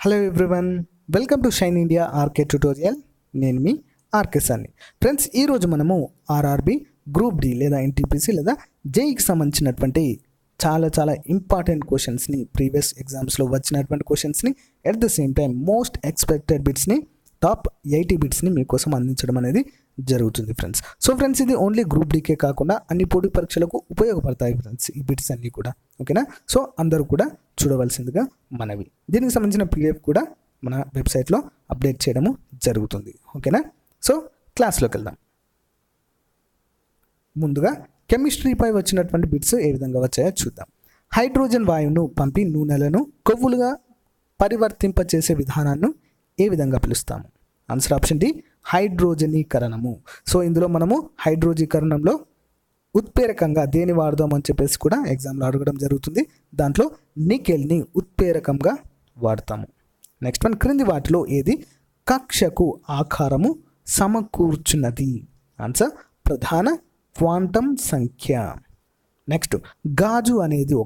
Hello everyone, welcome to Shine India RK tutorial. నేను మీ ఆర్కే సార్ని. ఫ్రెండ్స్, ఈరోజు మనము ఆర్ఆర్బి గ్రూప్ డి లేదా ఎన్టీపీసీ లేదా జేఈకి సంబంధించినటువంటి చాలా ఇంపార్టెంట్ క్వశ్చన్స్ని, ప్రీవియస్ ఎగ్జామ్స్లో వచ్చినటువంటి క్వశ్చన్స్ని, at the same time most expected బిట్స్ని, టాప్ 80 బిట్స్ని మీకోసం అందించడం అనేది జరుగుతుంది ఫ్రెండ్స్. సో ఫ్రెండ్స్, ఇది ఓన్లీ గ్రూప్ డీకే కాకుండా అన్ని పోటీ పరీక్షలకు ఉపయోగపడతాయి ఫ్రెండ్స్ ఈ బిట్స్ అన్నీ కూడా. ఓకేనా? సో అందరూ కూడా చూడవలసిందిగా మనవి. దీనికి సంబంధించిన పీడిఎఫ్ కూడా మన వెబ్సైట్లో అప్డేట్ చేయడము జరుగుతుంది. ఓకేనా? సో క్లాస్లోకి వెళ్దాం. ముందుగా కెమిస్ట్రీపై వచ్చినటువంటి బిట్స్ ఏ విధంగా వచ్చాయో చూద్దాం. హైడ్రోజన్ వాయువును పంపి నూనెలను కొవ్వులుగా పరివర్తింపచేసే విధానాన్ని ఏ విధంగా పిలుస్తాము? ఆన్సర్ ఆప్షన్ డి, హైడ్రోజనీకరణము. సో ఇందులో మనము హైడ్రోజీకరణంలో ఉత్ప్రేరకంగా దేని వాడదాం అని చెప్పేసి కూడా ఎగ్జామ్లో అడగడం జరుగుతుంది. దాంట్లో నికెల్ని ఉత్ప్రేరకంగా వాడతాము. నెక్స్ట్ వన్, క్రింది వాటిలో ఏది కక్షకు ఆకారము సమకూర్చున్నది? ఆన్సర్ ప్రధాన క్వాంటం సంఖ్య. నెక్స్ట్, గాజు అనేది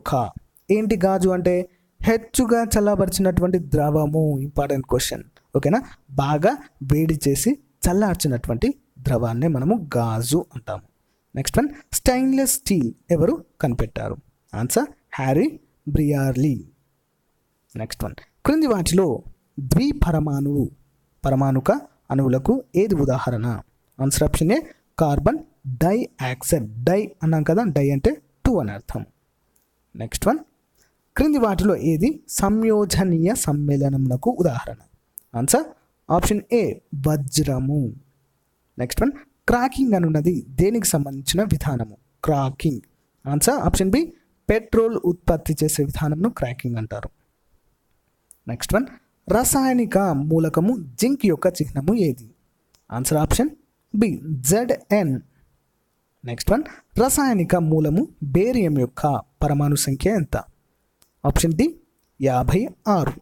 ఏంటి గాజు అంటే? హెచ్చుగా చల్లబరిచినటువంటి ద్రవము. Important question. ఓకేనా? బాగా వేడి చేసి చల్లార్చినటువంటి ద్రవాన్నే మనము గాజు అంటాము. నెక్స్ట్ వన్, స్టెయిన్లెస్ స్టీల్ ఎవరు కనిపెట్టారు? Answer Harry Brearley. Next one, క్రింది వాటిలో పరమాణుక అణువులకు ఏది ఉదాహరణ? Answer option A, carbon dioxide. Di అన్నాం కదా, డై అంటే 2 అని అర్థం. నెక్స్ట్ వన్, క్రింది వాటిలో ఏది సంయోజనీయ సమ్మేళనమునకు ఉదాహరణ? ఆన్సర్ ఆప్షన్ ఏ, వజ్రము. నెక్స్ట్ వన్, క్రాకింగ్ అనున్నది దేనికి సంబంధించిన విధానము? Cracking. Answer option B, petrol ఉత్పత్తి చేసే విధానంను క్రాకింగ్ అంటారు. నెక్స్ట్ వన్, రసాయనిక మూలకము జింక్ యొక్క చిహ్నము ఏది? Answer option B, ZN. Next one, రసాయనిక మూలము బేరియం యొక్క పరమాణు సంఖ్య ఎంత? Option D, 56.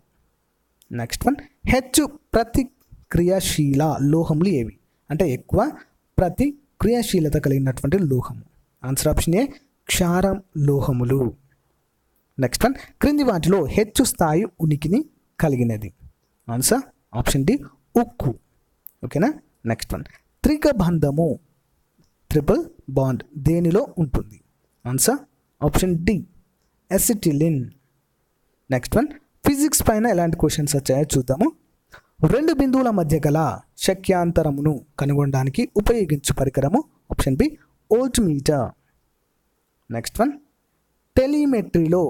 నెక్స్ట్ వన్, హెచ్చు ప్రతిక్రియాశీల లోహములు ఏవి? అంటే ఎక్కువ ప్రతిక్రియాశీలత కలిగినటువంటి లోహము. ఆన్సర్ ఆప్షన్ ఏ, క్షారం లోహములు. నెక్స్ట్ వన్, క్రింది వాటిలో హెచ్చు స్థాయి ఉనికిని కలిగినది? ఆన్సర్ ఆప్షన్ డి, ఉక్కు. ఓకేనా? నెక్స్ట్ వన్, త్రికబంధము ట్రిపుల్ బాండ్ దేనిలో ఉంటుంది? Answer option D, acetylene. Next one, physics పైన ఎలాంటి క్వశ్చన్స్ వచ్చాయో చూద్దాము. 2 బిందువుల మధ్య గల శక్యాంతరమును కనుగొనడానికి ఉపయోగించు పరికరము? Option B, voltmeter. Next one, టెలిమెట్రీలో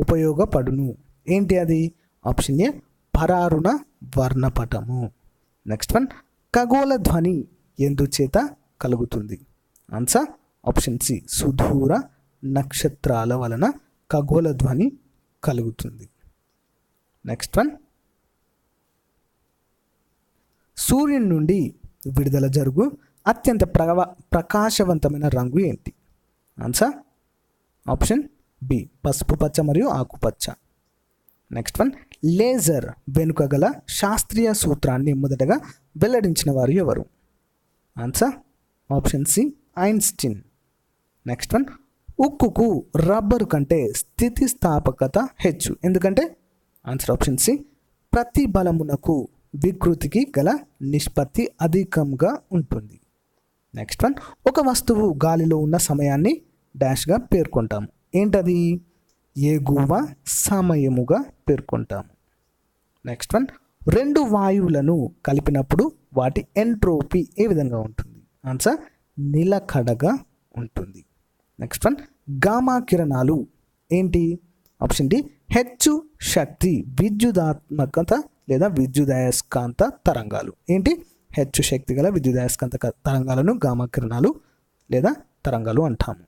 ఉపయోగపడును ఏంటి అది? ఆప్షన్ ఏ, పరారుణ వర్ణపటము. నెక్స్ట్ వన్, ఖగోళ ధ్వని ఎందుచేత కలుగుతుంది? ఆన్సర్ ఆప్షన్ సి, సుదూర నక్షత్రాల వలన ఖగోళ ధ్వని కలుగుతుంది. నెక్స్ట్ వన్, సూర్యుని నుండి విడుదల జరుగు అత్యంత ప్రకాశవంతమైన రంగు ఏంటి? ఆన్సర్ ఆప్షన్ బి, పసుపు పచ్చ మరియు ఆకుపచ్చ. నెక్స్ట్ వన్, లేజర్ వెనుక గల శాస్త్రీయ సూత్రాన్ని మొదటగా వెల్లడించిన వారు ఎవరు? Answer option C, Einstein. Next one, ఉక్కుకు రబ్బరు కంటే స్థితిస్థాపకత హెచ్చు ఎందుకంటే? ఆన్సర్ ఆప్షన్ సి, ప్రతి బలమునకు వికృతికి గల నిష్పత్తి అధికంగా ఉంటుంది. నెక్స్ట్ వన్, ఒక వస్తువు గాలిలో ఉన్న సమయాన్ని డాష్గా పేర్కొంటాము. ఏంటది? ఎగువ సమయముగా పేర్కొంటాము. నెక్స్ట్ వన్, 2 వాయువులను కలిపినప్పుడు వాటి ఎంట్రోపీ ఏ విధంగా ఉంటుంది? ఆన్సర్ నిలకడగా ఉంటుంది. నెక్స్ట్ వన్, గామా కిరణాలు ఏంటి? ఆప్షన్ డి, హెచ్చు శక్తి విద్యుదాత్మకత లేదా విద్యుదయస్కాంత తరంగాలు. ఏంటి? హెచ్చు శక్తి గల విద్యుదయస్కాంత తరంగాలను గామా కిరణాలు లేదా తరంగాలు అంటాము.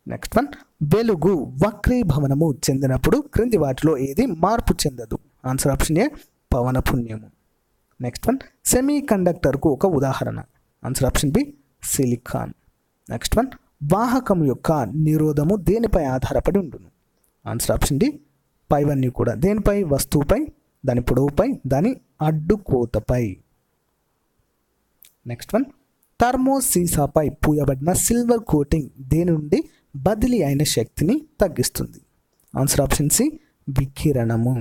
నెక్స్ట్ వన్, వెలుగు వక్రీభవనము చెందినప్పుడు క్రింది వాటిలో ఏది మార్పు చెందదు? ఆన్సర్ ఆప్షన్ ఏ, పవనపుణ్యము. నెక్స్ట్ వన్, సెమీ కండక్టర్కు ఒక ఉదాహరణ? Answer option B, silicon. Next one, వాహకం యొక్క నిరోధము దేనిపై ఆధారపడి ఉండును? ఆన్సర్ ఆప్షన్ డి, పైవన్నీ కూడా. దేనిపై? వస్తువుపై, దాని పొడవుపై, దాని అడ్డుకోతపై. నెక్స్ట్ వన్, థర్మోసీసాపై పూయబడిన సిల్వర్ కోటింగ్ దేని నుండి బదిలీ అయిన శక్తిని తగ్గిస్తుంది? ఆన్సర్ ఆప్షన్ సి, వికిరణము.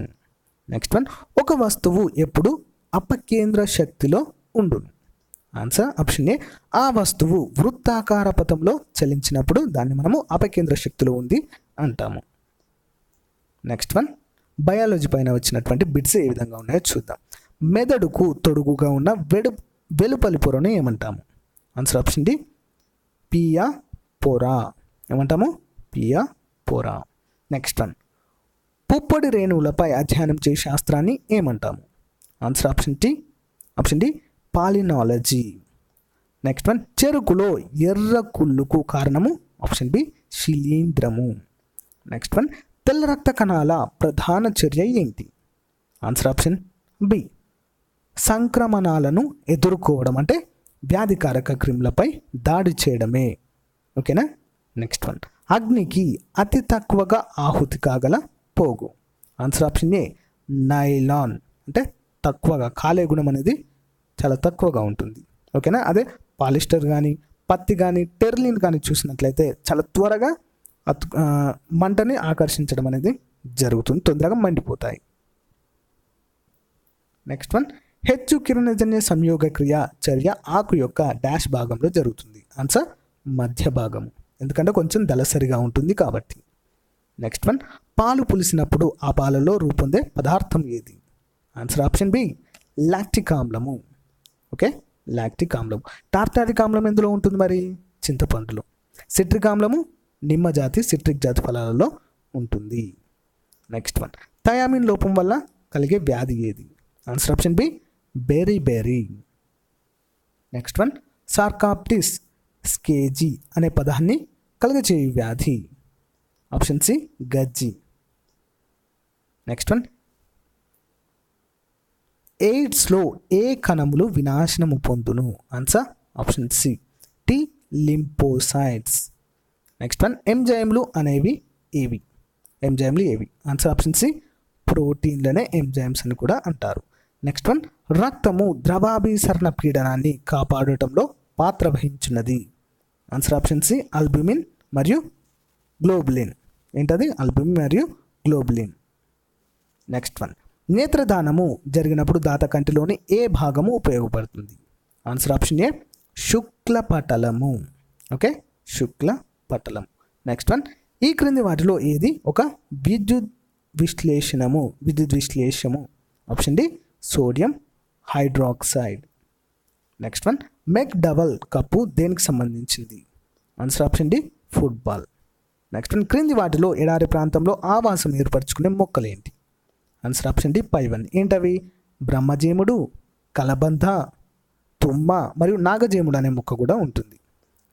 నెక్స్ట్ వన్, ఒక ఒక వస్తువు ఎప్పుడు అపకేంద్ర శక్తిలో ఉండును. Answer option A. ఆ వస్తువు వృత్తాకార పథంలో చలించినప్పుడు దాన్ని మనము అపకేంద్ర శక్తిలో ఉంది అంటాము. నెక్స్ట్ వన్, బయాలజీ పైన వచ్చినటువంటి బిట్స్ ఏ విధంగా ఉన్నాయో చూద్దాం. మెదడుకు తొడుగుగా ఉన్న వెలుపలి పొరను ఏమంటాము? ఆన్సర్ ఆప్షన్ డి, పియా పొర. ఏమంటాము? పియా పొర. నెక్స్ట్ వన్, పుప్పొడి రేణువులపై అధ్యయనం చేసే శాస్త్రాన్ని ఏమంటాము? Answer option D, palynology. Next one, చెరుకులో ఎర్ర కుళ్ళుకు కారణము? ఆప్షన్ బి, శిలీంధ్రము. నెక్స్ట్ వన్, తెల్ల రక్త కణాల ప్రధాన చర్య ఏంటి? ఆన్సర్ ఆప్షన్ బి, సంక్రమణాలను ఎదుర్కోవడం, అంటే వ్యాధికారక క్రిములపై దాడి చేయడమే. ఓకేనా? నెక్స్ట్ వన్, అగ్నికి అతి తక్కువగా ఆహుతి కాగల పోగు? ఆన్సర్ ఆప్షన్ ఏ, నైలాన్. అంటే తక్కువగా కాలే గుణం అనేది చాలా తక్కువగా ఉంటుంది. ఓకేనా? అదే పాలిస్టర్ కానీ, పత్తి కానీ, టెర్లిన్ కానీ చూసినట్లయితే చాలా త్వరగా మంటని ఆకర్షించడం అనేది జరుగుతుంది, తొందరగా మండిపోతాయి. నెక్స్ట్ వన్, హెచ్చు కిరణజన్య సంయోగ క్రియ చర్య ఆకు యొక్క డాష్ భాగంలో జరుగుతుంది? ఆన్సర్ మధ్య భాగము, ఎందుకంటే కొంచెం దళసరిగా ఉంటుంది కాబట్టి. నెక్స్ట్ వన్, పాలు పులిసినప్పుడు ఆ పాలలో రూపొందే పదార్థం ఏది? ఆన్సర్ ఆప్షన్ బి, లాక్టిక్ ఆమ్లము. ఓకే, లాక్టిక్ ఆమ్లం. టార్టారిక్ ఆమ్లం ఎందులో ఉంటుంది మరి? చింతపండులో. సిట్రిక్ ఆమ్లము నిమ్మ జాతి, సిట్రిక్ జాతి ఫలాలలో ఉంటుంది. నెక్స్ట్ వన్, థయామిన్ లోపం వల్ల కలిగే వ్యాధి ఏది? Answer option B, beri. Next one, sarcoptes scabiei అనే పదాన్ని కలుగచేయు వ్యాధి? ఆప్షన్ సి, గజ్జి. నెక్స్ట్ వన్, ఎయిడ్స్లో ఏ కణములు వినాశనము పొందును? Answer option C, T lymphocytes. Next one, ఎంజైమ్లు అనేవి ఏవి? ఆన్సర్ ఆప్షన్ సి, ప్రోటీన్లనే ఎంజైమ్స్ అని కూడా అంటారు. నెక్స్ట్ వన్, రక్తము ద్రవాభిసరణ పీడనాన్ని కాపాడటంలో పాత్ర వహించున్నది? ఆన్సర్ ఆప్షన్ సి, అల్బుమిన్ మరియు గ్లోబులిన్. ఏంటది? అల్బుమిన్ మరియు గ్లోబులిన్. నెక్స్ట్ వన్, నేత్రదానము జరిగినప్పుడు దాత కంటిలోని ఏ భాగము ఉపయోగపడుతుంది? ఆన్సర్ ఆప్షన్ ఏ, శుక్లపటలము. ఓకే, శుక్లపటలం. నెక్స్ట్ వన్, ఈ క్రింది వాటిలో ఏది ఒక విద్యుత్ విశ్లేషము? Option D, sodium hydroxide. Next one, మెక్ డబల్ కప్పు దేనికి సంబంధించింది? Answer option D, football. Next one, క్రింది వాటిలో ఎడారి ప్రాంతంలో ఆవాసం ఏర్పరచుకునే మొక్కలు ఏంటి? ఆన్సర్ ఆప్షన్ డి, పైవన్నీ. ఏంటవి? బ్రహ్మజేముడు, కలబంద, తుమ్మ మరియు నాగజేముడు అనే మొక్క కూడా ఉంటుంది.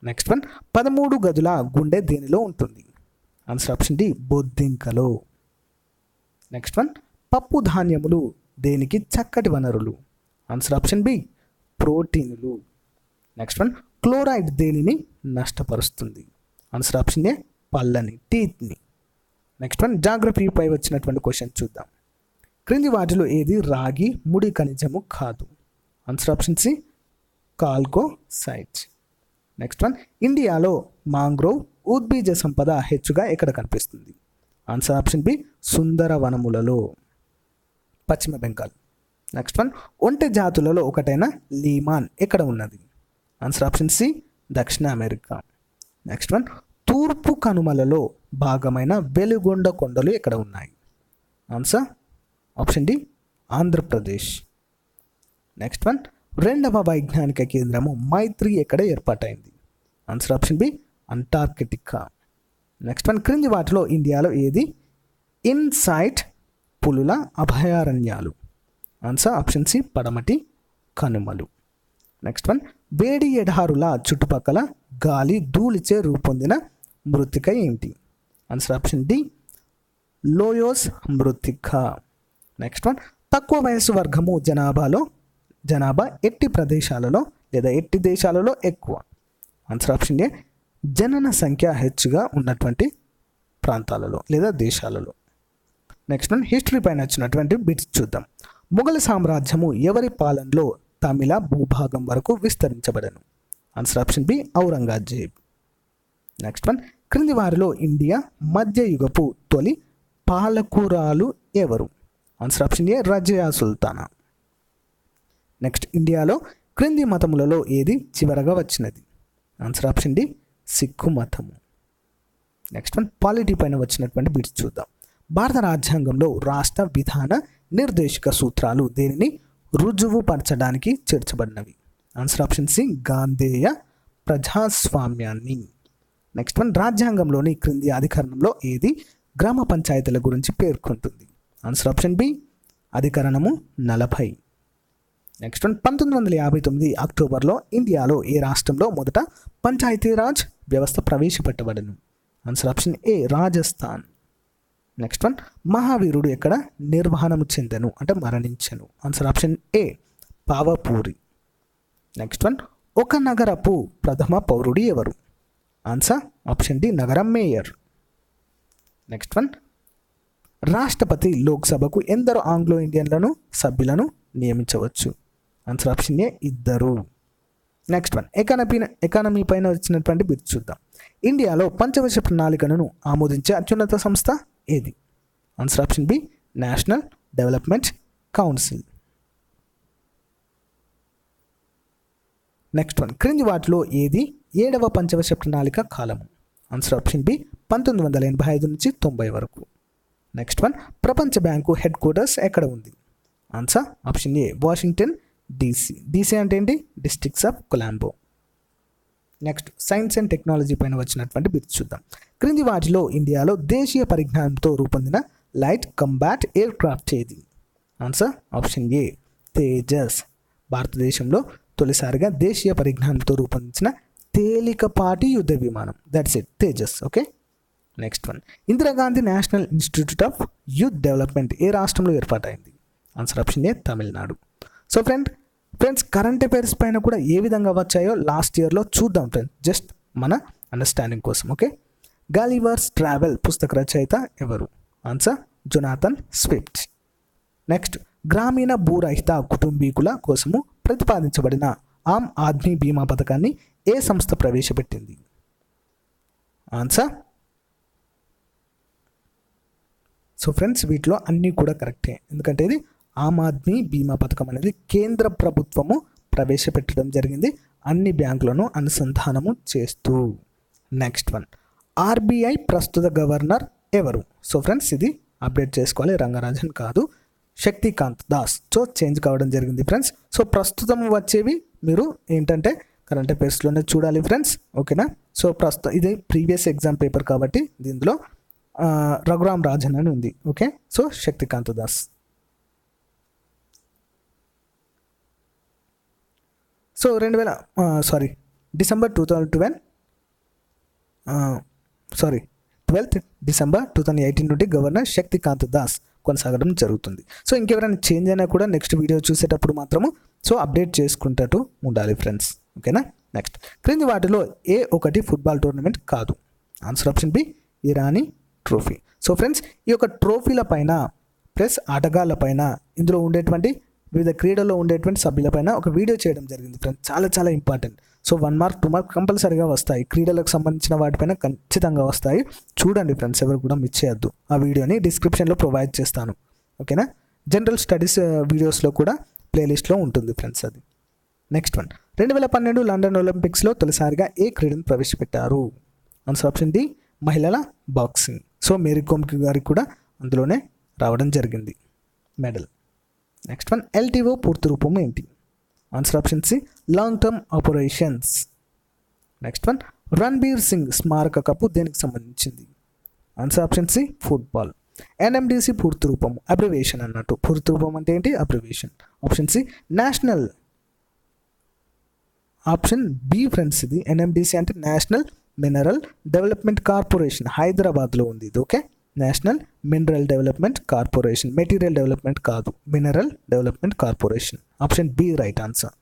నెక్స్ట్ వన్, 13 గదుల గుండె దేనిలో ఉంటుంది? ఆన్సర్ ఆప్షన్ డి, బొద్దింకలో. నెక్స్ట్ వన్, పప్పు ధాన్యములు దేనికి చక్కటి వనరులు? ఆన్సర్ ఆప్షన్ బి, ప్రోటీనులు. నెక్స్ట్ వన్, క్లోరైడ్ దేనిని నష్టపరుస్తుంది? ఆన్సర్ ఆప్షన్ ఏ, పళ్ళని, టీత్ని. నెక్స్ట్ వన్, జాగ్రఫీ పై వచ్చినటువంటి క్వశ్చన్ చూద్దాం. క్రింది వాటిలో ఏది రాగి ముడి ఖనిజము కాదు? Answer option C, chalcocite. Next one, ఇండియాలో మాంగ్రోవ్ ఉద్బీజ సంపద హెచ్చుగా ఎక్కడ కనిపిస్తుంది? ఆన్సర్ ఆప్షన్ బి, సుందర వనములలో, పశ్చిమ బెంగాల్. నెక్స్ట్ వన్, ఒంటె జాతులలో ఒకటైన లీమాన్ ఎక్కడ ఉన్నది? ఆన్సర్ ఆప్షన్ సి, దక్షిణ అమెరికా. నెక్స్ట్ వన్, తూర్పు కనుమలలో భాగమైన వెలుగొండ కొండలు ఎక్కడ ఉన్నాయి? Answer option D, Andhra Pradesh. Next one, రెండవ వైజ్ఞానిక కేంద్రము మైత్రి ఎక్కడ ఏర్పాటైంది? Answer option B, Antarctica. Next one, క్రింది వాటిలో ఇండియాలో ఏది ఇన్సైట్ పులుల అభయారణ్యాలు? ఆన్సర్ ఆప్షన్ సి, పడమటి కనుమలు. నెక్స్ట్ వన్, వేడి ఎడారుల చుట్టుపక్కల గాలి ధూళిచే రూపొందిన మృత్తిక ఏంటి? ఆన్సర్ ఆప్షన్ డి, లోయోస్ మృత్తిక. నెక్స్ట్ వన్, తక్కువ వయసు వర్గము జనాభా ఎట్టి ప్రదేశాలలో లేదా ఎట్టి దేశాలలో ఎక్కువ? ఆన్సర్ ఆప్షన్ ఏ, జనన సంఖ్య హెచ్చుగా ఉన్నటువంటి ప్రాంతాలలో లేదా దేశాలలో. నెక్స్ట్ వన్, హిస్టరీ పైన వచ్చినటువంటి బిట్స్ చూద్దాం. మొఘల్ సామ్రాజ్యము ఎవరి పాలనలో తమిళ భూభాగం వరకు విస్తరించబడను? Answer option B, Aurangzeb. Next one, క్రింది వారిలో ఇండియా మధ్యయుగపు తొలి పాలకురాలు ఎవరు? Answer option A Razia Sultana. Next ఇండియాలో క్రింది మతములలో ఏది చివరగా వచ్చినది? ఆన్సర్ ఆప్షన్ డి సిక్కు మతము. నెక్స్ట్ వన్ పాలిటీ పైన వచ్చినటువంటి బిట్స్ చూద్దాం. భారత రాజ్యాంగంలో రాష్ట్ర విధాన నిర్దేశక సూత్రాలు దేనిని రుజువుపరచడానికి చేర్చబడినవి? ఆన్సర్ ఆప్షన్ సి గాంధేయ ప్రజాస్వామ్యాన్ని. నెక్స్ట్ వన్ రాజ్యాంగంలోని క్రింది అధికరణంలో ఏది గ్రామ పంచాయతీల గురించి పేర్కొంటుంది? ఆన్సర్ ఆప్షన్ బి అధికరణము 40. నెక్స్ట్ వన్ 1959 అక్టోబర్లో ఇండియాలో ఏ రాష్ట్రంలో మొదట పంచాయతీరాజ్ వ్యవస్థ ప్రవేశపెట్టబడను? Answer option A Rajasthan. Next one మహావీరుడు ఎక్కడ నిర్వహణము చెందెను అంటే మరణించెను? Answer option A Pavapuri. Next one ఒక నగరపు ప్రథమ పౌరుడు ఎవరు? ఆన్సర్ ఆప్షన్ డి నగరం మేయర్. నెక్స్ట్ వన్ రాష్ట్రపతి లోక్సభకు ఎందరు ఆంగ్లో ఇండియన్లను సభ్యులను నియమించవచ్చు? Answer option A 2. Next one economy పైన వచ్చినటువంటి బిట్ చూద్దాం. ఇండియాలో పంచవర్ష ప్రణాళికను ఆమోదించే అత్యున్నత సంస్థ ఏది? Answer option B National Development Council. Next one క్రింది వాటిలో ఏది 7వ పంచవర్ష ప్రణాళిక కాలము? ఆన్సర్ ఆప్షన్ బి 1985 నుంచి 90 వరకు. నెక్స్ట్ వన్ ప్రపంచ బ్యాంకు హెడ్ క్వార్టర్స్ ఎక్కడ ఉంది? ఆన్సర్ ఆప్షన్ ఏ వాషింగ్టన్ DC. DC అంటే ఏంటి? Districts of Colombo. Next science and technology పైన వచ్చినటువంటి బిట్స్ చూద్దాం. క్రింది వాటిలో ఇండియాలో దేశీయ పరిజ్ఞానంతో రూపొందిన లైట్ కంబాట్ ఎయిర్ క్రాఫ్ట్ ఏది? Answer option A Tejas. భారతదేశంలో తొలిసారిగా దేశీయ పరిజ్ఞానంతో రూపొందించిన తేలికపాటి యుద్ధ విమానం, that's it, Tejas. Okay. Next one Indira Gandhi national institute of youth development ఏ రాష్ట్రంలో ఏర్పాటైంది? Answer option A Tamil Nadu. So friends current affairs పైన కూడా ఏ విధంగా వచ్చాయో లాస్ట్ ఇయర్లో చూద్దాం ఫ్రెండ్స్, జస్ట్ మన అండర్స్టాండింగ్ కోసం. ఓకే. గలివర్స్ ట్రావెల్ పుస్తక రచయిత ఎవరు? Answer Jonathan Swift. నెక్స్ట్ గ్రామీణ భూరహిత కుటుంబీకుల కోసము ప్రతిపాదించబడిన ఆమ్ ఆద్మీ బీమా పథకాన్ని ఏ సంస్థ ప్రవేశపెట్టింది? ఆన్సర్ సో ఫ్రెండ్స్ వీటిలో అన్నీ కూడా కరెక్టే, ఎందుకంటే ఇది ఆమ్ ఆద్మీ బీమా పథకం అనేది కేంద్ర ప్రభుత్వము ప్రవేశపెట్టడం జరిగింది అన్ని బ్యాంకులను అనుసంధానము చేస్తూ. నెక్స్ట్ వన్ RBI ప్రస్తుత గవర్నర్ ఎవరు? సో ఫ్రెండ్స్ ఇది అప్డేట్ చేసుకోవాలి, రంగరాజన్ కాదు, శక్తికాంత్ దాస్. సో చేంజ్ కావడం జరిగింది ఫ్రెండ్స్. సో ప్రస్తుతం వచ్చేవి మీరు ఏంటంటే కరెంట్ అఫైర్స్లోనే చూడాలి ఫ్రెండ్స్. ఓకేనా. సో ప్రస్తుతం ఇది ప్రీవియస్ ఎగ్జామ్ పేపర్ కాబట్టి దీంట్లో రఘురామ్ రాజన్ అని ఉంది. Okay. So Shaktikant Das. So December 2012 12th December 2018 నుండి గవర్నర్ శక్తికాంత్ దాస్ కొనసాగడం జరుగుతుంది. సో ఇంకెవరైనా చేంజ్ అయినా కూడా నెక్స్ట్ వీడియో చూసేటప్పుడు మాత్రము సో అప్డేట్ చేసుకుంటూ ఉండాలి ఫ్రెండ్స్. ఓకేనా. నెక్స్ట్ క్రింది వాటిలో ఏ ఒకటి ఫుట్బాల్ టోర్నమెంట్ కాదు? Answer option B Irani trophy. So friends ఈ యొక్క ట్రోఫీల పైన ప్లస్ ఆటగాళ్ళ పైన ఇందులో ఉండేటువంటి వివిధ క్రీడల్లో ఉండేటువంటి సభ్యులపైన ఒక వీడియో చేయడం జరిగింది ఫ్రెండ్స్, చాలా చాలా ఇంపార్టెంట్. సో 1 మార్క్ 2 మార్క్ కంపల్సరీగా వస్తాయి, క్రీడలకు సంబంధించిన వాటిపైన ఖచ్చితంగా వస్తాయి. చూడండి ఫ్రెండ్స్, ఎవరు కూడా మిస్ చేయొద్దు. ఆ వీడియోని డిస్క్రిప్షన్లో ప్రొవైడ్ చేస్తాను. ఓకేనా. జనరల్ స్టడీస్ వీడియోస్లో కూడా ప్లేలిస్ట్లో ఉంటుంది ఫ్రెండ్స్ అది. నెక్స్ట్ వన్ 2012 లండన్ ఒలింపిక్స్లో తొలిసారిగా ఏ క్రీడను ప్రవేశపెట్టారు? ఆన్సర్ ఆప్షన్ డి మహిళల బాక్సింగ్. సో మేరీ కోమ్ గారికి కూడా అందులోనే రావడం జరిగింది మెడల్. నెక్స్ట్ వన్ LTO పూర్తి రూపం ఏంటి? Answer option C long term operations. Next one Ranbir Singh స్మారక కప్పు దేనికి సంబంధించింది? Answer option C football. NMDC పూర్తి రూపం అబ్రివేషన్ అన్నట్టు, పూర్తి రూపం అంటే ఏంటి? Abbreviation. Option C national. Option B friends ఇది NMDC అంటే నేషనల్ మినరల్ డెవలప్మెంట్ కార్పొరేషన్, హైదరాబాద్లో ఉంది ఇది. Okay. National mineral development corporation, material development కాదు, mineral development corporation. Option B right answer.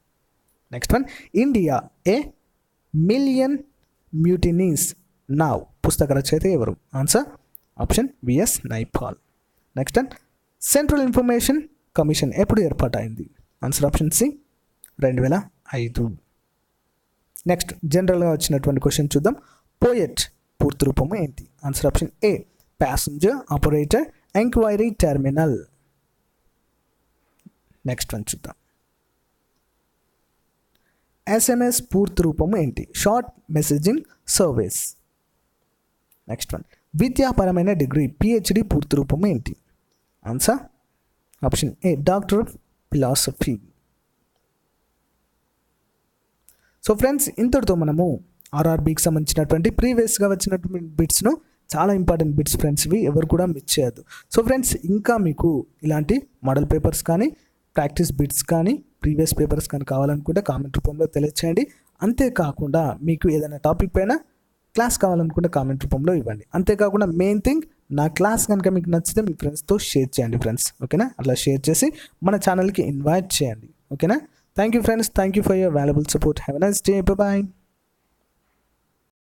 Next one India a million mutinies now పుస్తక రచయిత ఎవరు? Answer option VS Naipaul. Next one Central Information Commission ఎప్పుడు ఏర్పాటైంది? Answer option C 2005. Next జనరల్గా వచ్చినటువంటి question చూద్దాం. Poet పూర్తి రూపము ఏంటి? Answer option A passenger operator enquiry terminal. Next one చూద్దాం. SMS పూర్తి రూపము ఏంటి? Short messaging service. Next one, విద్యాపరమైన డిగ్రీ PhD పూర్తి రూపము ఏంటి? Answer option A doctor of philosophy. So friends, ఇంతటితో మనము RRBకి సంబంధించినటువంటి ప్రీవియస్గా వచ్చినటువంటి బిట్స్ను, చాలా ఇంపార్టెంట్ బిట్స్ ఫ్రెండ్స్, ఇవి ఎవరు కూడా మిస్ చేయొద్దు. సో ఫ్రెండ్స్, ఇంకా మీకు ఇలాంటి మోడల్ పేపర్స్ కానీ, ప్రాక్టీస్ బిట్స్ కానీ, ప్రీవియస్ పేపర్స్ కానీ కావాలనుకుంటే కామెంట్ రూపంలో తెలియచేయండి. అంతేకాకుండా మీకు ఏదైనా టాపిక్ పైన క్లాస్ కావాలనుకుంటే కామెంట్ రూపంలో ఇవ్వండి. అంతేకాకుండా మెయిన్ థింగ్, నా క్లాస్ కనుక మీకు నచ్చితే మీ ఫ్రెండ్స్తో షేర్ చేయండి ఫ్రెండ్స్, ఓకేనా? అట్లా షేర్ చేసి మన ఛానల్కి ఇన్వైట్ చేయండి, ఓకేనా? Thank you friends, thank you for your valuable support. Have a nice day. Bye bye.